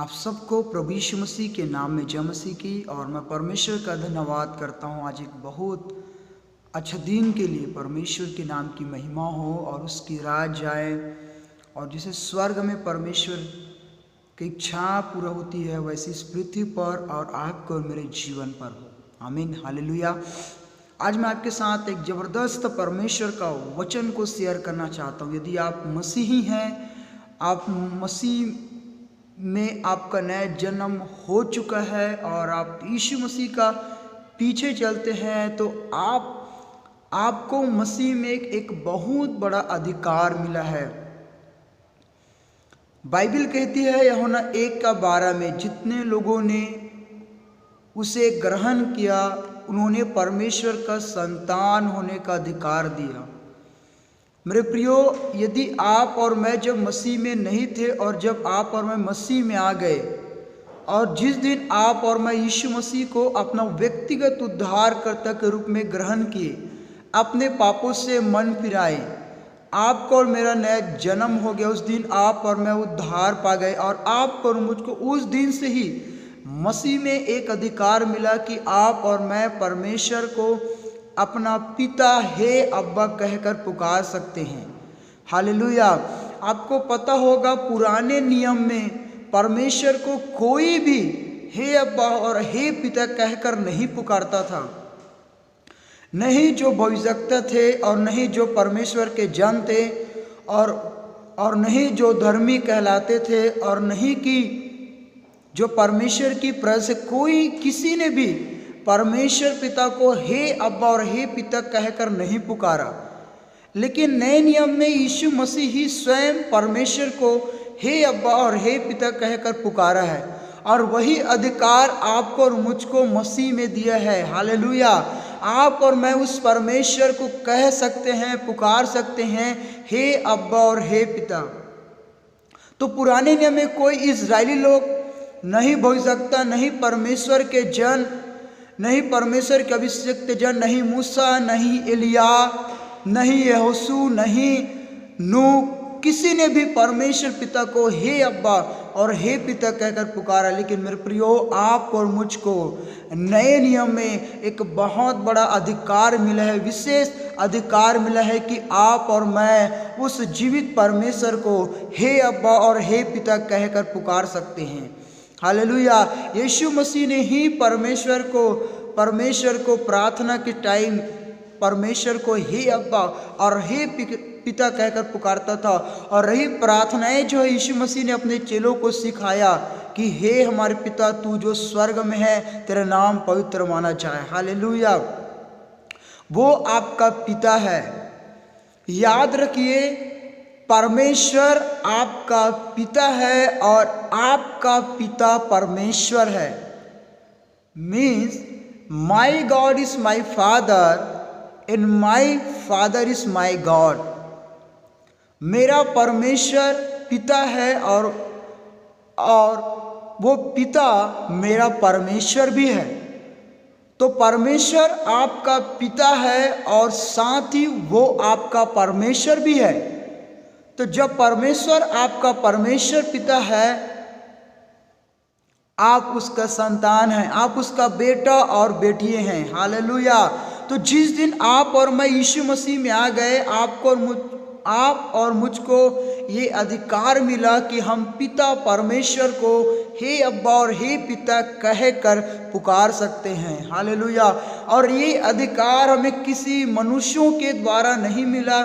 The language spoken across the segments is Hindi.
आप सबको प्रभु यीशु मसीह के नाम में जय मसीह की। और मैं परमेश्वर का धन्यवाद करता हूँ आज एक बहुत अच्छा दिन के लिए। परमेश्वर के नाम की महिमा हो और उसकी राज जाए, और जैसे स्वर्ग में परमेश्वर की इच्छा पूरा होती है वैसे इस पृथ्वी पर और आपको और मेरे जीवन पर हो। आमीन, हालेलुया। आज मैं आपके साथ एक ज़बरदस्त परमेश्वर का वचन को शेयर करना चाहता हूँ। यदि आप मसीही हैं, आप मसीह में आपका नया जन्म हो चुका है और आप यीशु मसीह का पीछे चलते हैं, तो आपको मसीह में एक बहुत बड़ा अधिकार मिला है। बाइबल कहती है यूहन्ना 1:12 में, जितने लोगों ने उसे ग्रहण किया उन्होंने परमेश्वर का संतान होने का अधिकार दिया। मेरे प्रियो, यदि आप और मैं जब मसीह में नहीं थे और जब आप और मैं मसीह में आ गए, और जिस दिन आप और मैं यीशु मसीह को अपना व्यक्तिगत उद्धारकर्ता के रूप में ग्रहण किए, अपने पापों से मन फिराए, आपको और मेरा नया जन्म हो गया, उस दिन आप और मैं उद्धार पा गए। और आपको और मुझको उस दिन से ही मसीह में एक अधिकार मिला कि आप और मैं परमेश्वर को अपना पिता हे अब्बा कहकर पुकार सकते हैं। हालेलुया। आपको पता होगा पुराने नियम में परमेश्वर को कोई भी हे अब्बा और हे पिता कहकर नहीं पुकारता था। नहीं जो भविष्यवक्ता थे और नहीं जो परमेश्वर के जन थे, और नहीं जो धर्मी कहलाते थे, और नहीं कि जो परमेश्वर की प्रजा से कोई किसी ने भी परमेश्वर पिता को हे अब्बा और हे पिता कहकर नहीं पुकारा। लेकिन नए नियम में यीशु मसीह ही स्वयं परमेश्वर को हे अब्बा और हे पिता कहकर पुकारा है, और वही अधिकार आपको और मुझको मसीह में दिया है। हालेलुया। आप और मैं उस परमेश्वर को कह सकते हैं, पुकार सकते हैं, हे अब्बा और हे पिता। तो पुराने नियम में कोई इजरायली लोग, नहीं भविष्यवक्ता, नहीं परमेश्वर के जन, नहीं परमेश्वर के अभिषिक्त जन, नहीं मूसा, नहीं एलिया, नहीं यहोशू, नहीं नूह, किसी ने भी परमेश्वर पिता को हे अब्बा और हे पिता कहकर पुकारा। लेकिन मेरे प्रियो, आपको और मुझको नए नियम में एक बहुत बड़ा अधिकार मिला है, विशेष अधिकार मिला है कि आप और मैं उस जीवित परमेश्वर को हे अब्बा और हे पिता कहकर पुकार सकते हैं। हालेलुया। यीशु मसीह ने ही परमेश्वर को प्रार्थना के टाइम परमेश्वर को हे अब्बा और हे पिता कहकर पुकारता था। और रही प्रार्थनाएं जो यीशु मसीह ने अपने चेलों को सिखाया कि हे हमारे पिता, तू जो स्वर्ग में है, तेरा नाम पवित्र माना जाए। हालेलुया। वो आपका पिता है। याद रखिए, परमेश्वर आपका पिता है और आपका पिता परमेश्वर है। Means my God is my father and my father is my God. मेरा परमेश्वर पिता है और वो पिता मेरा परमेश्वर भी है। तो परमेश्वर आपका पिता है और साथ ही वो आपका परमेश्वर भी है। तो जब परमेश्वर आपका परमेश्वर पिता है, आप उसका संतान हैं, आप उसका बेटा और बेटियां हैं। हालेलुया। तो जिस दिन आप और मैं यीशु मसीह में आ गए, आप और मुझको ये अधिकार मिला कि हम पिता परमेश्वर को हे अब्बा और हे पिता कहकर पुकार सकते हैं। हालेलुया। और ये अधिकार हमें किसी मनुष्यों के द्वारा नहीं मिला,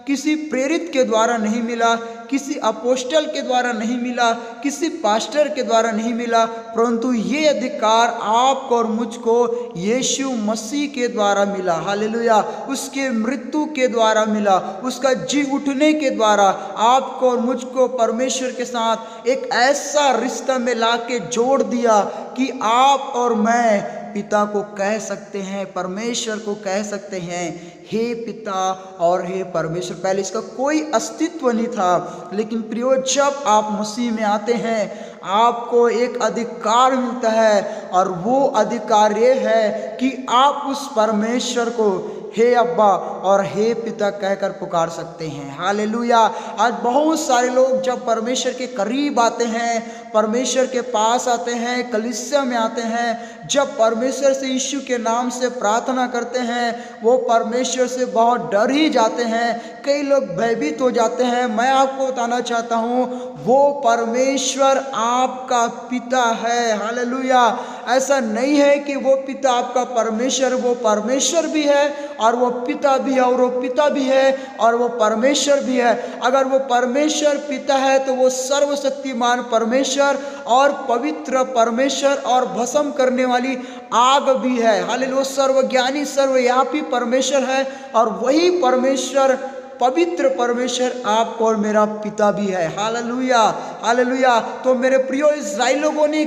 किसी प्रेरित के द्वारा नहीं मिला, किसी अपोस्टल के द्वारा नहीं मिला, किसी पास्टर के द्वारा नहीं मिला, परंतु ये अधिकार आपको और मुझको यीशु मसीह के द्वारा मिला। हालेलुया। उसके मृत्यु के द्वारा मिला, उसका जी उठने के द्वारा आपको और मुझको परमेश्वर के साथ एक ऐसा रिश्ता में लाके जोड़ दिया कि आप और मैं पिता को कह सकते हैं, परमेश्वर को कह सकते हैं हे पिता और हे परमेश्वर। पहले इसका कोई अस्तित्व नहीं था, लेकिन प्रियो, जब आप मसीह में आते हैं आपको एक अधिकार मिलता है, और वो अधिकार ये है कि आप उस परमेश्वर को हे अब्बा और हे पिता कहकर पुकार सकते हैं। हालेलुया। आज बहुत सारे लोग जब परमेश्वर के करीब आते हैं, परमेश्वर के पास आते हैं, कलीसिया में आते हैं, जब परमेश्वर से यीशु के नाम से प्रार्थना करते हैं, वो परमेश्वर से बहुत डर ही जाते हैं। कई लोग भयभीत हो जाते हैं। मैं आपको बताना चाहता हूँ, वो परमेश्वर आपका पिता है। हालेलुया। ऐसा नहीं है कि वो पिता आपका परमेश्वर, वो परमेश्वर भी है और वो पिता भी है, और वो पिता भी है और वो परमेश्वर भी है। अगर वो परमेश्वर पिता है तो वो सर्वशक्तिमान परमेश्वर और पवित्र परमेश्वर और भस्म करने वाली आग भी है। हालेलुया। सर्वज्ञानी सर्वव्यापी परमेश्वर है और वही परमेश्वर, पवित्र परमेश्वर आपको और मेरा पिता भी है। हालेलुया। हालेलुया। तो मेरे प्रियो, इस्राएल लोगों ने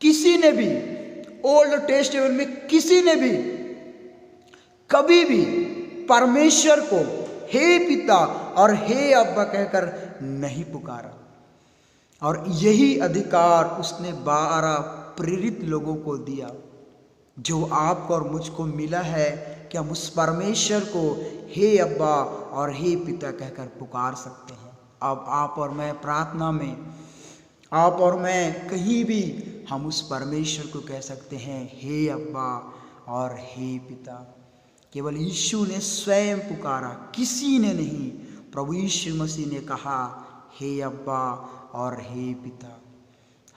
किसी ने भी ओल्ड टेस्टामेंट में किसी ने भी कभी भी परमेश्वर को हे पिता और हे अब्बा कहकर नहीं पुकारा। और यही अधिकार उसने 12 प्रेरित लोगों को दिया, जो आपको और मुझको मिला है कि हम उस परमेश्वर को हे अब्बा और हे पिता कहकर पुकार सकते हैं। अब आप और मैं प्रार्थना में, आप और मैं कहीं भी हम उस परमेश्वर को कह सकते हैं हे अब्बा और हे पिता। केवल यीशु ने स्वयं पुकारा, किसी ने नहीं। प्रभु यीशु मसीह ने कहा हे अब्बा और हे पिता।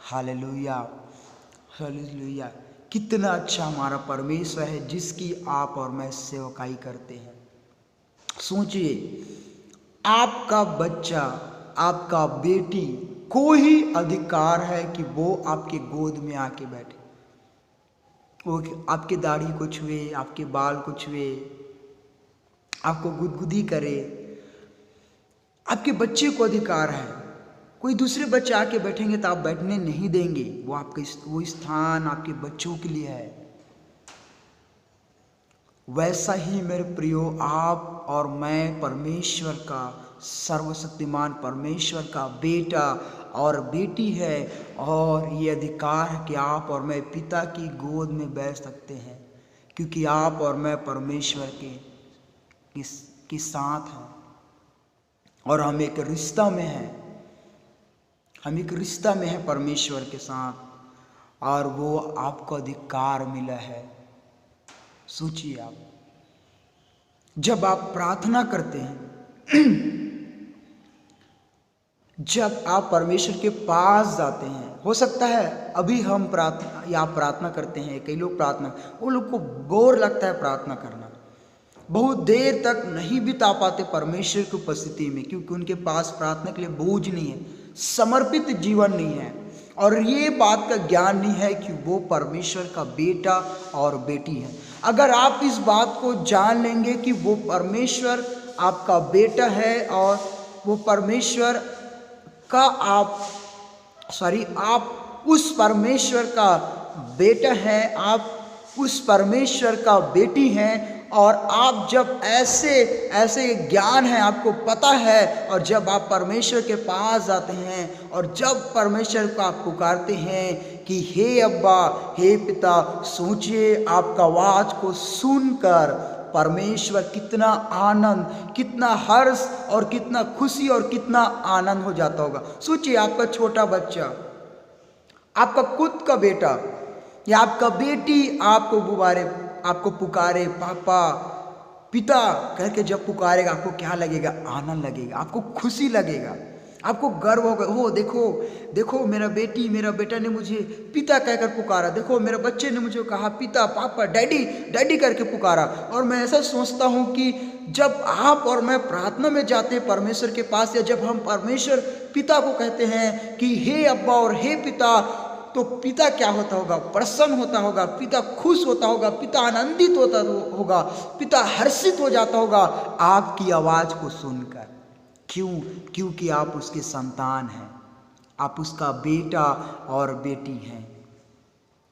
हालेलुया। हालेलुया। कितना अच्छा हमारा परमेश्वर है जिसकी आप और मैं सेवकाई करते हैं। सोचिए, आपका बच्चा, आपका बेटी, कोई अधिकार है कि वो आपके गोद में आके बैठे, वो आपके दाढ़ी को छुए, आपके बाल को छुए, आपको गुदगुदी करे। आपके बच्चे को अधिकार है। कोई दूसरे बच्चे आके बैठेंगे तो आप बैठने नहीं देंगे। वो स्थान आपके बच्चों के लिए है। वैसा ही मेरे प्रियो, आप और मैं परमेश्वर का, सर्वशक्तिमान परमेश्वर का बेटा और बेटी है, और ये अधिकार है कि आप और मैं पिता की गोद में बैठ सकते हैं, क्योंकि आप और मैं परमेश्वर के साथ हैं और हम एक रिश्ता में हैं। हम एक रिश्ता में हैं परमेश्वर के साथ, और वो आपको अधिकार मिला है। सोचिए, आप जब आप प्रार्थना करते हैं, जब आप परमेश्वर के पास जाते हैं, हो सकता है अभी हम प्रार्थना करते हैं, कई लोग प्रार्थना, वो लोग को बोर लगता है प्रार्थना करना, बहुत देर तक नहीं बिता पाते परमेश्वर की उपस्थिति में, क्योंकि उनके पास प्रार्थना के लिए बोझ नहीं है, समर्पित जीवन नहीं है, और ये बात का ज्ञान नहीं है कि वो परमेश्वर का बेटा और बेटी है। अगर आप इस बात को जान लेंगे कि वो परमेश्वर आपका बेटा है और वो परमेश्वर का आप उस परमेश्वर का बेटा हैं, आप उस परमेश्वर का बेटी हैं, और आप जब ऐसे ज्ञान है, आपको पता है, और जब आप परमेश्वर के पास जाते हैं और जब परमेश्वर को आप पुकारते हैं कि हे अब्बा हे पिता, सोचिए आपका आवाज को सुनकर परमेश्वर कितना आनंद, कितना हर्ष और कितना खुशी और कितना आनंद हो जाता होगा। सोचिए, आपका छोटा बच्चा, आपका खुद का बेटा या आपका बेटी आपको पुकारे पापा पिता करके, जब पुकारेगा आपको क्या लगेगा? आनंद लगेगा, आपको खुशी लगेगा, आपको गर्व होगा। हो देखो मेरा बेटी मेरा बेटा ने मुझे पिता कहकर पुकारा, देखो मेरे बच्चे ने मुझे कहा पिता पापा डैडी डैडी करके पुकारा। और मैं ऐसा सोचता हूँ कि जब आप और मैं प्रार्थना में जाते हैं परमेश्वर के पास, या जब हम परमेश्वर पिता को कहते हैं कि हे अब्बा और हे पिता, तो पिता क्या होता होगा? प्रसन्न होता होगा, पिता खुश होता होगा, पिता आनंदित होता होगा, पिता हर्षित हो जाता होगा आपकी आवाज़ को सुनकर। क्योंकि आप उसके संतान हैं, आप उसका बेटा और बेटी हैं।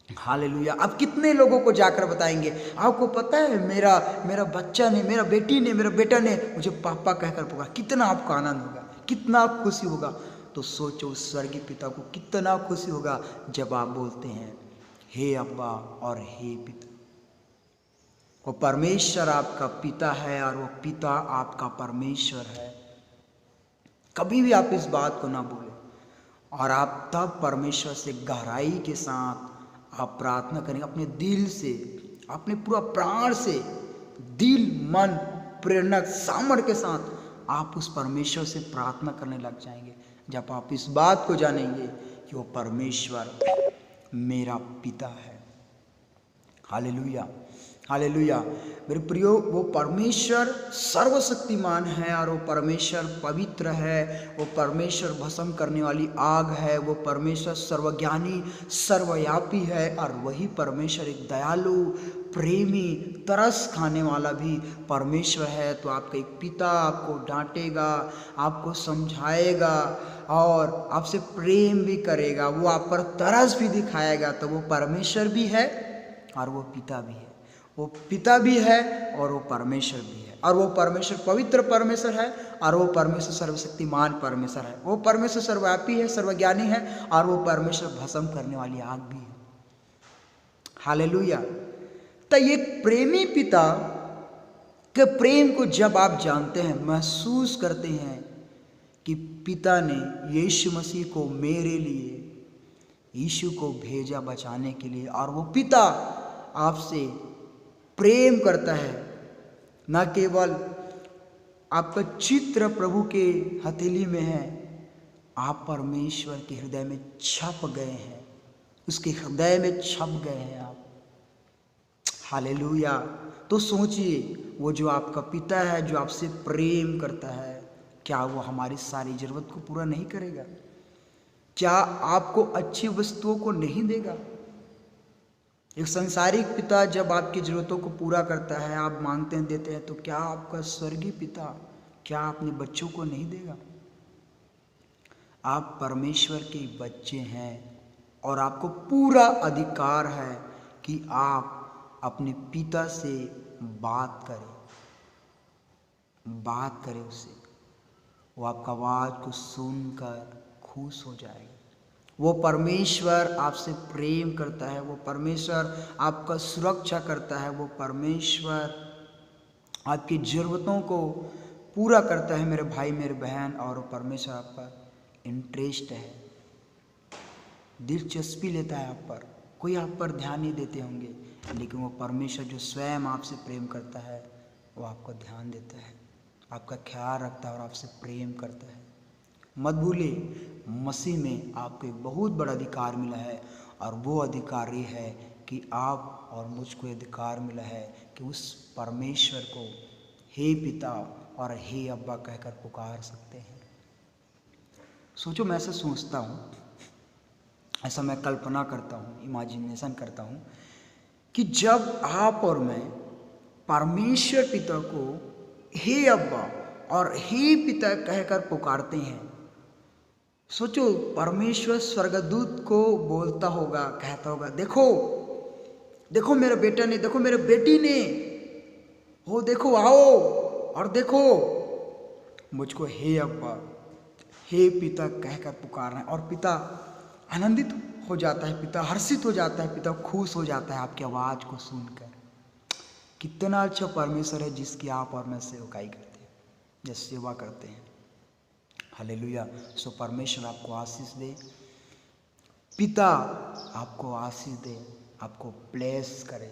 हालेलुया। आप कितने लोगों को जाकर बताएंगे, आपको पता है मेरा बच्चा ने, मेरा बेटा ने मुझे पापा कहकर पुकारा, कितना आपको आनंद होगा, कितना खुशी होगा। तो सोचो स्वर्गीय पिता को कितना खुशी होगा जब आप बोलते हैं हे अब्बा और हे पिता। वो परमेश्वर आपका पिता है और वो पिता आपका परमेश्वर है। कभी भी आप इस बात को ना भूलें और आप तब परमेश्वर से गहराई के साथ आप प्रार्थना करेंगे, अपने दिल से, अपने पूरा प्राण से, दिल मन प्रेरणा सामर्थ्य के साथ आप उस परमेश्वर से प्रार्थना करने लग जाएंगे। जब आप इस बात को जानेंगे कि वो परमेश्वर मेरा पिता है। Hallelujah, hallelujah. मेरे प्रियो, वो परमेश्वर सर्वशक्तिमान है और वो परमेश्वर पवित्र है, वो परमेश्वर भस्म करने वाली आग है, वो परमेश्वर सर्वज्ञानी सर्वव्यापी है और वही परमेश्वर एक दयालु प्रेमी तरस खाने वाला भी परमेश्वर है। तो आपका एक पिता आपको डांटेगा, आपको समझाएगा और आपसे प्रेम भी करेगा, वो आप पर तरस भी दिखाएगा। तो वो परमेश्वर भी है और वो पिता भी है, वो पिता भी है और वो परमेश्वर भी है। और वो परमेश्वर पवित्र परमेश्वर है और वो परमेश्वर सर्वशक्तिमान परमेश्वर है। वो परमेश्वर सर्वव्यापी है, सर्वज्ञानी है और वो परमेश्वर भस्म करने वाली आग भी है। हालेलुया। तो ये प्रेमी पिता के प्रेम को जब आप जानते हैं, महसूस करते हैं कि पिता ने यीशु मसीह को मेरे लिए, यीशु को भेजा बचाने के लिए, और वो पिता आपसे प्रेम करता है। न केवल आपका चित्र प्रभु के हथेली में है, आप परमेश्वर के हृदय में छप गए हैं, उसके हृदय में छप गए हैं आप। हालेलुया। तो सोचिए, वो जो आपका पिता है, जो आपसे प्रेम करता है, क्या वो हमारी सारी जरूरत को पूरा नहीं करेगा? क्या आपको अच्छी वस्तुओं को नहीं देगा? एक संसारिक पिता जब आपकी जरूरतों को पूरा करता है, आप मांगते हैं, देते हैं, तो क्या आपका स्वर्गीय पिता क्या अपने बच्चों को नहीं देगा? आप परमेश्वर के बच्चे हैं और आपको पूरा अधिकार है कि आप अपने पिता से बात करें उससे। वो आपका आवाज को सुनकर खुश हो जाएगा। वो परमेश्वर आपसे प्रेम करता है, वो परमेश्वर आपका सुरक्षा करता है, वो परमेश्वर आपकी ज़रूरतों को पूरा करता है मेरे भाई मेरे बहन। और वो परमेश्वर आपका इंटरेस्ट है, दिलचस्पी लेता है आप पर। कोई आप पर ध्यान नहीं देते होंगे, लेकिन वो परमेश्वर जो स्वयं आपसे प्रेम करता है, वो आपको ध्यान देता है, आपका ख्याल रखता है और आपसे प्रेम करता है। मत भूलिए, मसीह में आपको एक बहुत बड़ा अधिकार मिला है और वो अधिकार ये है कि आप और मुझको अधिकार मिला है कि उस परमेश्वर को हे पिता और हे अब्बा कहकर पुकार सकते हैं। सोचो, मैं ऐसा सोचता हूँ, ऐसा मैं कल्पना करता हूँ, इमेजिनेशन करता हूँ कि जब आप और मैं परमेश्वर पिता को हे अब्बा और हे पिता कहकर पुकारते हैं, सोचो परमेश्वर स्वर्गदूत को बोलता होगा, कहता होगा, देखो देखो मेरे बेटा ने, देखो मेरे बेटी ने, हो देखो, आओ और देखो मुझको हे अब्बा हे पिता कहकर पुकारना है। और पिता आनंदित हो जाता है, पिता हर्षित हो जाता है, पिता खुश हो जाता है आपकी आवाज़ को सुनकर। कितना अच्छा परमेश्वर है जिसकी आप और मैं सेवकाई करते हैं, या सेवा करते हैं। हालेलुया। सो परमेश्वर आपको आशीष दे, पिता आपको आशीष दे, आपको ब्लेस करे,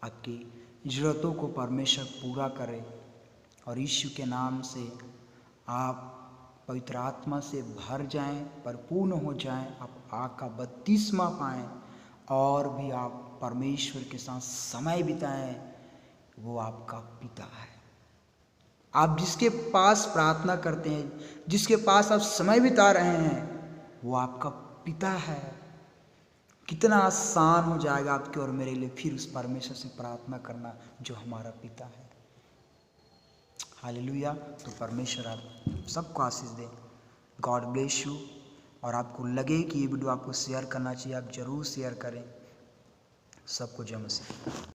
आपकी ज़रूरतों को परमेश्वर पूरा करे और यीशु के नाम से आप पवित्र आत्मा से भर जाएं, परिपूर्ण हो जाएं, आप आग का बपतिस्मा पाएं और भी आप परमेश्वर के साथ समय बिताएं। वो आपका पिता है। आप जिसके पास प्रार्थना करते हैं, जिसके पास आप समय बिता रहे हैं, वो आपका पिता है। कितना आसान हो जाएगा आपके और मेरे लिए फिर उस परमेश्वर से प्रार्थना करना जो हमारा पिता है। हालेलुया। तो परमेश्वर आप सबको आशीष दे। God bless you. और आपको लगे कि ये वीडियो आपको शेयर करना चाहिए, आप जरूर शेयर करें। सबको जय मसीह।